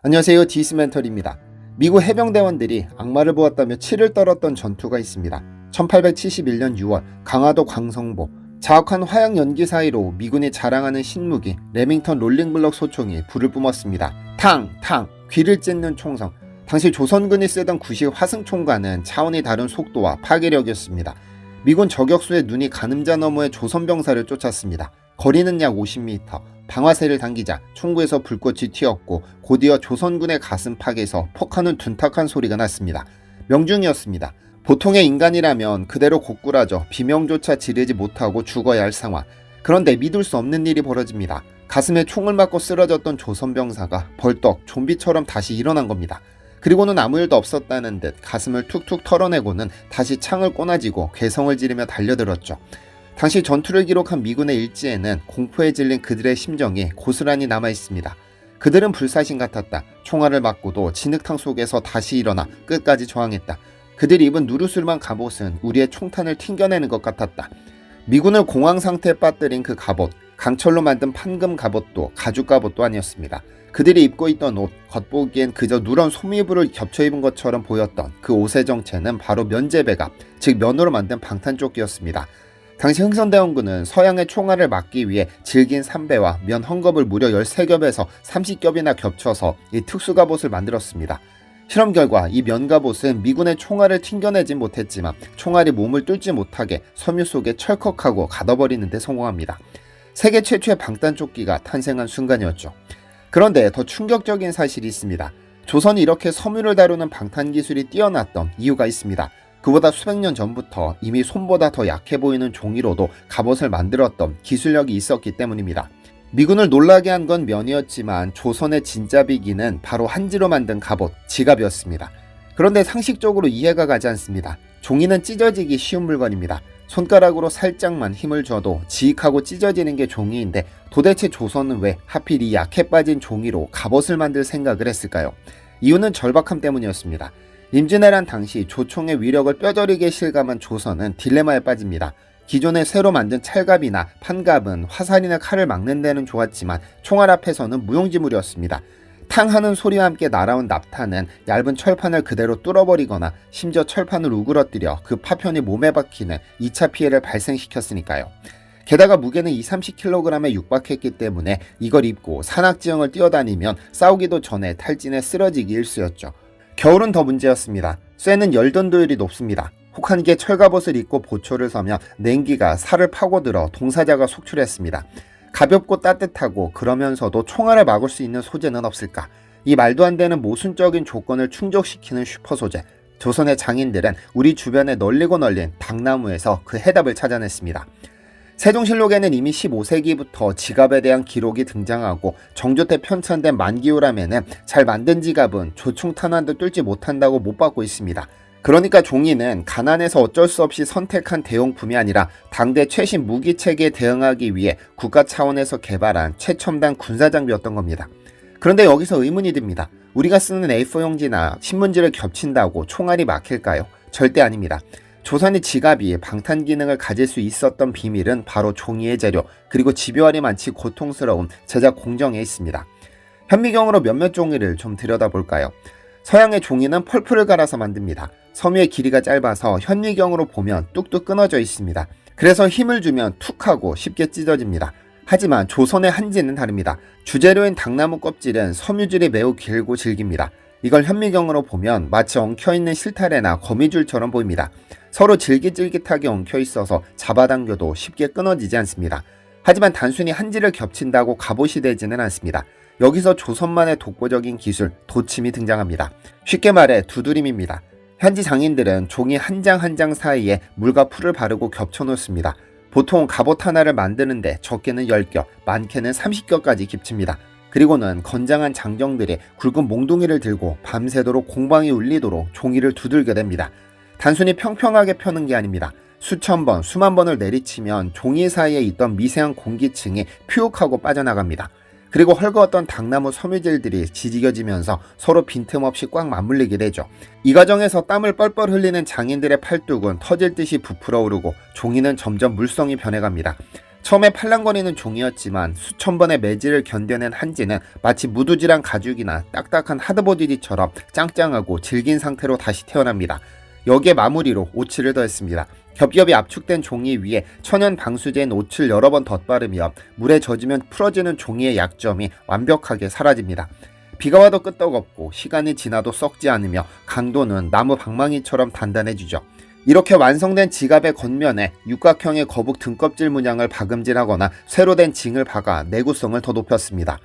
안녕하세요. 디스멘털입니다. 미국 해병대원들이 악마를 보았다며 치를 떨었던 전투가 있습니다. 1871년 6월 강화도 광성보 자욱한 화약 연기 사이로 미군이 자랑하는 신무기 레밍턴 롤링블럭 소총이 불을 뿜었습니다. 탕! 귀를 찢는 총성. 당시 조선군이 쓰던 구식 화승총과는 차원이 다른 속도와 파괴력이었습니다. 미군 저격수의 눈이 가늠자 너머의 조선병사를 쫓았습니다. 거리는 약 50m. 방아쇠를 당기자 총구에서 불꽃이 튀었고 곧이어 조선군의 가슴팍에서 폭하는 둔탁한 소리가 났습니다. 명중이었습니다. 보통의 인간이라면 그대로 고꾸라져 비명조차 지르지 못하고 죽어야 할 상황. 그런데 믿을 수 없는 일이 벌어집니다. 가슴에 총을 맞고 쓰러졌던 조선병사가 벌떡 좀비처럼 다시 일어난 겁니다. 그리고는 아무 일도 없었다는 듯 가슴을 툭툭 털어내고는 다시 창을 꼬나지고 괴성을 지르며 달려들었죠. 당시 전투를 기록한 미군의 일지에는 공포에 질린 그들의 심정이 고스란히 남아있습니다. 그들은 불사신 같았다. 총알을 맞고도 진흙탕 속에서 다시 일어나 끝까지 저항했다. 그들이 입은 누르술만 갑옷은 우리의 총탄을 튕겨내는 것 같았다. 미군을 공황 상태에 빠뜨린 그 갑옷, 강철로 만든 판금 갑옷도 가죽 갑옷도 아니었습니다. 그들이 입고 있던 옷, 겉보기엔 그저 누런 소미불을 겹쳐 입은 것처럼 보였던 그 옷의 정체는 바로 면제배갑, 즉 면으로 만든 방탄조끼였습니다. 당시 흥선대원군은 서양의 총알을 막기 위해 질긴 삼배와 면 헝겊을 무려 13겹에서 30겹이나 겹쳐서 이 특수갑옷을 만들었습니다. 실험 결과 이 면갑옷은 미군의 총알을 튕겨내진 못했지만 총알이 몸을 뚫지 못하게 섬유 속에 철컥하고 가둬버리는 데 성공합니다. 세계 최초의 방탄조끼가 탄생한 순간이었죠. 그런데 더 충격적인 사실이 있습니다. 조선이 이렇게 섬유를 다루는 방탄기술이 뛰어났던 이유가 있습니다. 그보다 수백 년 전부터 이미 손보다 더 약해 보이는 종이로도 갑옷을 만들었던 기술력이 있었기 때문입니다. 미군을 놀라게 한 건 면이었지만 조선의 진짜 비기는 바로 한지로 만든 갑옷, 지갑이었습니다. 그런데 상식적으로 이해가 가지 않습니다. 종이는 찢어지기 쉬운 물건입니다. 손가락으로 살짝만 힘을 줘도 지익하고 찢어지는 게 종이인데 도대체 조선은 왜 하필 이 약해 빠진 종이로 갑옷을 만들 생각을 했을까요? 이유는 절박함 때문이었습니다. 임진왜란 당시 조총의 위력을 뼈저리게 실감한 조선은 딜레마에 빠집니다. 기존에 새로 만든 찰갑이나 판갑은 화살이나 칼을 막는 데는 좋았지만 총알 앞에서는 무용지물이었습니다. 탕하는 소리와 함께 날아온 납탄은 얇은 철판을 그대로 뚫어버리거나 심지어 철판을 우그러뜨려 그 파편이 몸에 박히는 2차 피해를 발생시켰으니까요. 게다가 무게는 20-30kg에 육박했기 때문에 이걸 입고 산악지형을 뛰어다니면 싸우기도 전에 탈진에 쓰러지기 일쑤였죠. 겨울은 더 문제였습니다. 쇠는 열전도율이 높습니다. 혹한기에 철갑옷을 입고 보초를 서면 냉기가 살을 파고들어 동사자가 속출했습니다. 가볍고 따뜻하고 그러면서도 총알을 막을 수 있는 소재는 없을까? 이 말도 안 되는 모순적인 조건을 충족시키는 슈퍼소재. 조선의 장인들은 우리 주변에 널리고 널린 당나무에서 그 해답을 찾아냈습니다. 세종실록에는 이미 15세기부터 지갑에 대한 기록이 등장하고 정조 때 편찬된 만기호람에는 잘 만든 지갑은 조총 탄환도 뚫지 못한다고 못 받고 있습니다. 그러니까 종이는 가난해서 어쩔 수 없이 선택한 대용품이 아니라 당대 최신 무기체계에 대응하기 위해 국가 차원에서 개발한 최첨단 군사장비였던 겁니다. 그런데 여기서 의문이 듭니다. 우리가 쓰는 A4 용지나 신문지를 겹친다고 총알이 막힐까요? 절대 아닙니다. 조선의 지갑이 방탄 기능을 가질 수 있었던 비밀은 바로 종이의 재료, 그리고 집요하리 많지 고통스러운 제작 공정에 있습니다. 현미경으로 몇몇 종이를 좀 들여다볼까요? 서양의 종이는 펄프를 갈아서 만듭니다. 섬유의 길이가 짧아서 현미경으로 보면 뚝뚝 끊어져 있습니다. 그래서 힘을 주면 툭 하고 쉽게 찢어집니다. 하지만 조선의 한지는 다릅니다. 주재료인 당나무 껍질은 섬유줄이 매우 길고 질깁니다. 이걸 현미경으로 보면 마치 엉켜있는 실타래나 거미줄처럼 보입니다. 서로 질깃질깃하게 엉켜있어서 잡아당겨도 쉽게 끊어지지 않습니다. 하지만 단순히 한지를 겹친다고 갑옷이 되지는 않습니다. 여기서 조선만의 독보적인 기술, 도침이 등장합니다. 쉽게 말해 두드림입니다. 현지 장인들은 종이 한 장 한 장 사이에 물과 풀을 바르고 겹쳐놓습니다. 보통 갑옷 하나를 만드는데 적게는 10겹, 많게는 30겹까지 깁칩니다. 그리고는 건장한 장정들이 굵은 몽둥이를 들고 밤새도록 공방이 울리도록 종이를 두들겨 댑니다. 단순히 평평하게 펴는 게 아닙니다. 수천 번, 수만 번을 내리치면 종이 사이에 있던 미세한 공기층이 퓨욱하고 빠져나갑니다. 그리고 헐거웠던 당나무 섬유질들이 지지겨지면서 서로 빈틈없이 꽉 맞물리게 되죠. 이 과정에서 땀을 뻘뻘 흘리는 장인들의 팔뚝은 터질 듯이 부풀어 오르고 종이는 점점 물성이 변해갑니다. 처음에 팔랑거리는 종이었지만 수천 번의 매질을 견뎌낸 한지는 마치 무두질한 가죽이나 딱딱한 하드보디처럼 짱짱하고 질긴 상태로 다시 태어납니다. 여기에 마무리로 오칠을 더했습니다. 겹겹이 압축된 종이 위에 천연 방수제인 오칠 여러 번 덧바르며 물에 젖으면 풀어지는 종이의 약점이 완벽하게 사라집니다. 비가 와도 끄떡없고 시간이 지나도 썩지 않으며 강도는 나무 방망이처럼 단단해지죠. 이렇게 완성된 지갑의 겉면에 육각형의 거북 등껍질 문양을 박음질하거나 쇠로 된 징을 박아 내구성을 더 높였습니다.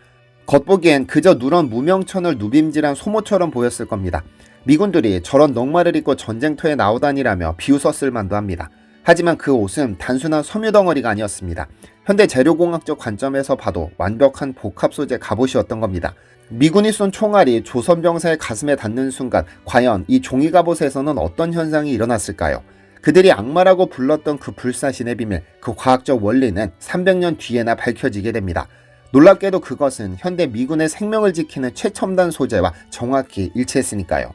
겉보기엔 그저 누런 무명천을 누빔질한 소모처럼 보였을 겁니다. 미군들이 저런 넉마를 입고 전쟁터에 나오다니라며 비웃었을 만도 합니다. 하지만 그 옷은 단순한 섬유덩어리가 아니었습니다. 현대 재료공학적 관점에서 봐도 완벽한 복합 소재 갑옷이었던 겁니다. 미군이 쏜 총알이 조선병사의 가슴에 닿는 순간 과연 이 종이 갑옷에서는 어떤 현상이 일어났을까요? 그들이 악마라고 불렀던 그 불사신의 비밀, 그 과학적 원리는 300년 뒤에나 밝혀지게 됩니다. 놀랍게도 그것은 현대 미군의 생명을 지키는 최첨단 소재와 정확히 일치했으니까요.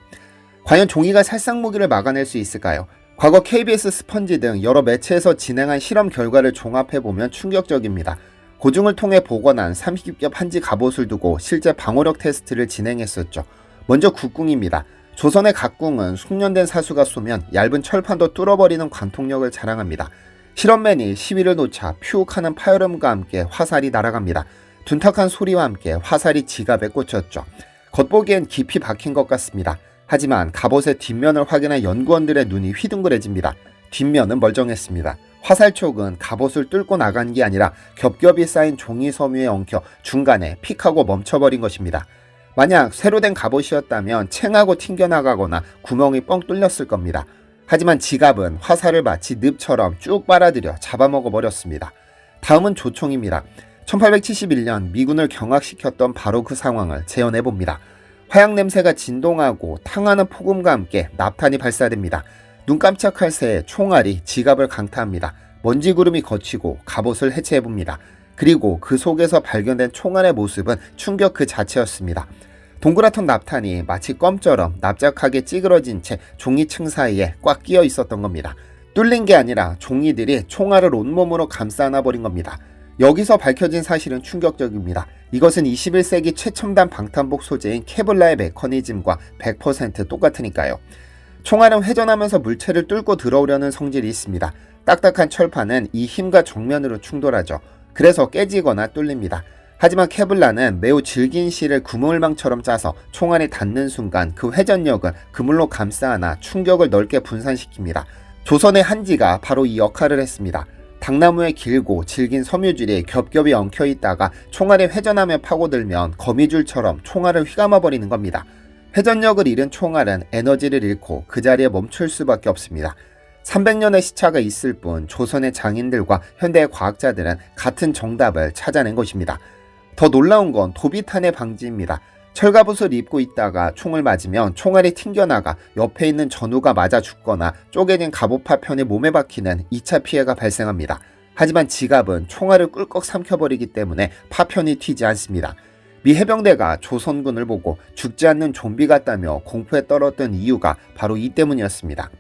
과연 종이가 살상무기를 막아낼 수 있을까요? 과거 KBS 스펀지 등 여러 매체에서 진행한 실험 결과를 종합해보면 충격적입니다. 고증을 통해 복원한 30겹 한지 갑옷을 두고 실제 방어력 테스트를 진행했었죠. 먼저 국궁입니다. 조선의 각궁은 숙련된 사수가 쏘면 얇은 철판도 뚫어버리는 관통력을 자랑합니다. 실험맨이 시위를 놓자 퓨욱하는 파열음과 함께 화살이 날아갑니다. 둔탁한 소리와 함께 화살이 지갑에 꽂혔죠. 겉보기엔 깊이 박힌 것 같습니다. 하지만 갑옷의 뒷면을 확인한 연구원들의 눈이 휘둥그레집니다. 뒷면은 멀쩡했습니다. 화살촉은 갑옷을 뚫고 나간 게 아니라 겹겹이 쌓인 종이 섬유에 엉켜 중간에 픽하고 멈춰버린 것입니다. 만약 새로 된 갑옷이었다면 챙하고 튕겨나가거나 구멍이 뻥 뚫렸을 겁니다. 하지만 지갑은 화살을 마치 늪처럼 쭉 빨아들여 잡아먹어버렸습니다. 다음은 조총입니다. 1871년 미군을 경악시켰던 바로 그 상황을 재현해봅니다. 화약 냄새가 진동하고 탕하는 폭음과 함께 납탄이 발사됩니다. 눈 깜짝할 새에 총알이 지갑을 강타합니다. 먼지 구름이 걷히고 갑옷을 해체해봅니다. 그리고 그 속에서 발견된 총알의 모습은 충격 그 자체였습니다. 동그랗던 납탄이 마치 껌처럼 납작하게 찌그러진 채 종이층 사이에 꽉 끼어 있었던 겁니다. 뚫린 게 아니라 종이들이 총알을 온몸으로 감싸 안아버린 겁니다. 여기서 밝혀진 사실은 충격적입니다. 이것은 21세기 최첨단 방탄복 소재인 케블라의 메커니즘과 100% 똑같으니까요. 총알은 회전하면서 물체를 뚫고 들어오려는 성질이 있습니다. 딱딱한 철판은 이 힘과 정면으로 충돌하죠. 그래서 깨지거나 뚫립니다. 하지만 케블라는 매우 질긴 실을 그물망처럼 짜서 총알이 닿는 순간 그 회전력은 그물로 감싸 안아 충격을 넓게 분산시킵니다. 조선의 한지가 바로 이 역할을 했습니다. 당나무의 길고 질긴 섬유줄이 겹겹이 엉켜 있다가 총알이 회전하며 파고들면 거미줄처럼 총알을 휘감아버리는 겁니다. 회전력을 잃은 총알은 에너지를 잃고 그 자리에 멈출 수밖에 없습니다. 300년의 시차가 있을 뿐 조선의 장인들과 현대의 과학자들은 같은 정답을 찾아낸 것입니다. 더 놀라운 건 도비탄의 방지입니다. 철갑옷을 입고 있다가 총을 맞으면 총알이 튕겨나가 옆에 있는 전우가 맞아 죽거나 쪼개진 갑옷 파편이 몸에 박히는 2차 피해가 발생합니다. 하지만 지갑은 총알을 꿀꺽 삼켜버리기 때문에 파편이 튀지 않습니다. 미 해병대가 조선군을 보고 죽지 않는 좀비 같다며 공포에 떨었던 이유가 바로 이 때문이었습니다.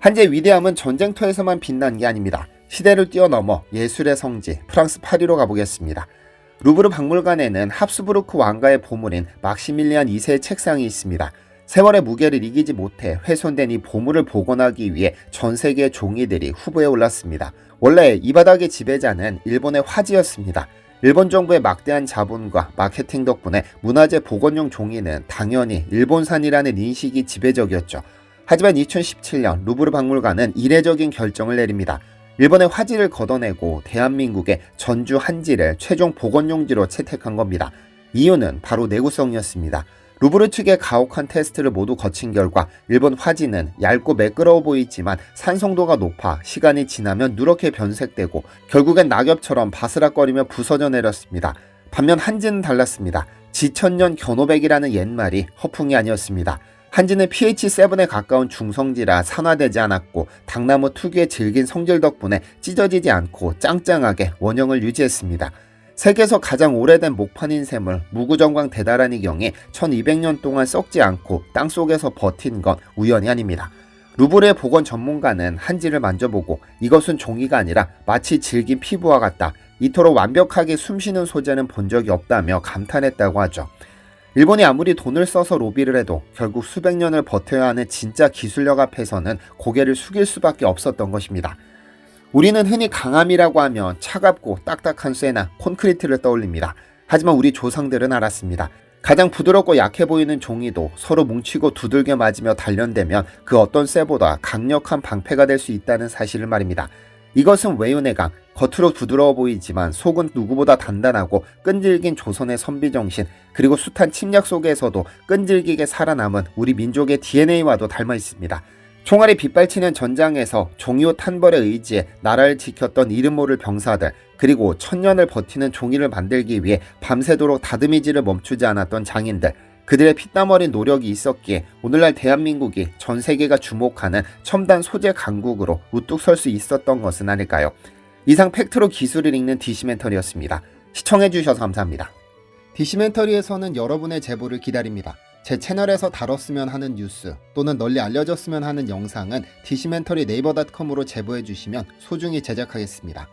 한지의 위대함은 전쟁터에서만 빛난 게 아닙니다. 시대를 뛰어넘어 예술의 성지 프랑스 파리로 가보겠습니다. 루브르 박물관에는 합스부르크 왕가의 보물인 막시밀리안 2세의 책상이 있습니다. 세월의 무게를 이기지 못해 훼손된 이 보물을 복원하기 위해 전 세계의 종이들이 후보에 올랐습니다. 원래 이 바닥의 지배자는 일본의 화지였습니다. 일본 정부의 막대한 자본과 마케팅 덕분에 문화재 복원용 종이는 당연히 일본산이라는 인식이 지배적이었죠. 하지만 2017년 루브르 박물관은 이례적인 결정을 내립니다. 일본의 화지를 걷어내고 대한민국의 전주 한지를 최종 복원용지로 채택한 겁니다. 이유는 바로 내구성이었습니다. 루브르 측의 가혹한 테스트를 모두 거친 결과 일본 화지는 얇고 매끄러워 보이지만 산성도가 높아 시간이 지나면 누렇게 변색되고 결국엔 낙엽처럼 바스락거리며 부서져 내렸습니다. 반면 한지는 달랐습니다. 지천년 견호백이라는 옛말이 허풍이 아니었습니다. 한지는 pH7에 가까운 중성지라 산화되지 않았고 당나무 특유의 질긴 성질 덕분에 찢어지지 않고 짱짱하게 원형을 유지했습니다. 세계에서 가장 오래된 목판인 샘물 무구정광 대다라니 경이 1200년 동안 썩지 않고 땅속에서 버틴 건 우연이 아닙니다. 루브르의 보건 전문가는 한지를 만져보고 이것은 종이가 아니라 마치 질긴 피부와 같다. 이토록 완벽하게 숨쉬는 소재는 본 적이 없다며 감탄했다고 하죠. 일본이 아무리 돈을 써서 로비를 해도 결국 수백 년을 버텨야 하는 진짜 기술력 앞에서는 고개를 숙일 수밖에 없었던 것입니다. 우리는 흔히 강함이라고 하면 차갑고 딱딱한 쇠나 콘크리트를 떠올립니다. 하지만 우리 조상들은 알았습니다. 가장 부드럽고 약해 보이는 종이도 서로 뭉치고 두들겨 맞으며 단련되면 그 어떤 쇠보다 강력한 방패가 될 수 있다는 사실을 말입니다. 이것은 외윤의 강, 겉으로 부드러워 보이지만 속은 누구보다 단단하고 끈질긴 조선의 선비정신, 그리고 숱한 침략 속에서도 끈질기게 살아남은 우리 민족의 DNA와도 닮아 있습니다. 총알이 빗발치는 전장에서 종이옷 한 벌의 의지에 나라를 지켰던 이름 모를 병사들, 그리고 천년을 버티는 종이를 만들기 위해 밤새도록 다듬이질을 멈추지 않았던 장인들, 그들의 피땀 어린 노력이 있었기에 오늘날 대한민국이 전 세계가 주목하는 첨단 소재 강국으로 우뚝 설 수 있었던 것은 아닐까요? 이상 팩트로 기술을 읽는 디시멘터리였습니다. 시청해주셔서 감사합니다. 디시멘터리에서는 여러분의 제보를 기다립니다. 제 채널에서 다뤘으면 하는 뉴스 또는 널리 알려졌으면 하는 영상은 디시멘터리 네이버.com으로 제보해주시면 소중히 제작하겠습니다.